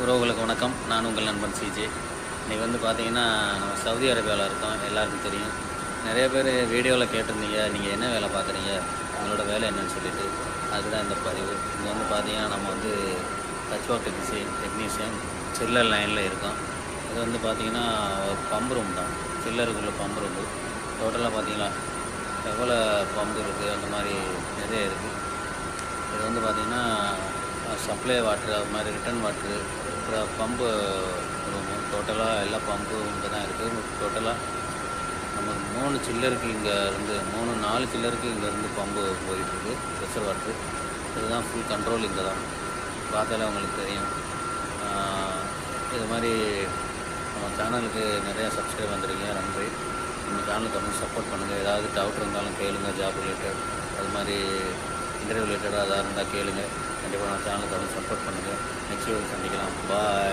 உறவுகளுக்கு வணக்கம். நான் உங்கள் நண்பன் சிஜே. இன்றைக்கி வந்து பார்த்தீங்கன்னா, நம்ம சவுதி அரேபியாவில் இருக்கோம். எல்லாருக்கும் தெரியும். நிறைய பேர் வீடியோவில் கேட்டிருந்தீங்க, நீங்கள் என்ன வேலை பார்க்குறீங்க? உங்களோட வேலை என்னன்னு சொல்லிட்டு. அதுதான் இந்த பதிவு. இங்கே வந்து பார்த்தீங்கன்னா, நம்ம வந்து டச் ஒர்க் டெக்னீஷியன் சில்லர் லைனில் இருக்கோம். இது வந்து பார்த்தீங்கன்னா, ஒரு பம்ப் ரூம் தான். சில்லருக்குள்ள பம்ப் ரூமு. டோட்டலாக பார்த்தீங்களா, எவ்வளோ பம்பு இருக்குது, அந்த மாதிரி நிறைய இருக்குது. இது வந்து பார்த்திங்கன்னா சப்ளை வாட்ரு, அது மாதிரி ரிட்டர்ன் வாட்ரு, அப்புறம் பம்பு ரூமு. டோட்டலாக எல்லா பம்பும் இங்கே தான் இருக்குது. டோட்டலாக நமக்கு 3 சில்லருக்கு இங்கே இருந்து 4 சில்லருக்கு இங்கேருந்து பம்பு போயிட்டுருக்கு, ப்ரெஷர் வாட்ரு. இதுதான் ஃபுல் கண்ட்ரோல் இங்கே தான். பார்த்தாலே உங்களுக்கு தெரியும். இது மாதிரி நம்ம சேனலுக்கு நிறையா சப்ஸ்கிரைப் வந்துருக்கீங்க, நன்றி. நம்ம சேனலுக்கு வந்து சப்போர்ட் பண்ணுங்கள். ஏதாவது டவுட் இருந்தாலும் கேளுங்கள், ஜாப் ரிலேட்டட், அது மாதிரி இன்டர்வியூ ரிலேட்டடாக எதாவது இருந்தால் கேளுங்கள். கண்டிப்பாக நம்ம சேனலுக்கு வந்து சப்போர்ட் பண்ணுங்கள். நெக்ஸ்ட் வீடியோ சந்திக்கலாம். பாய்.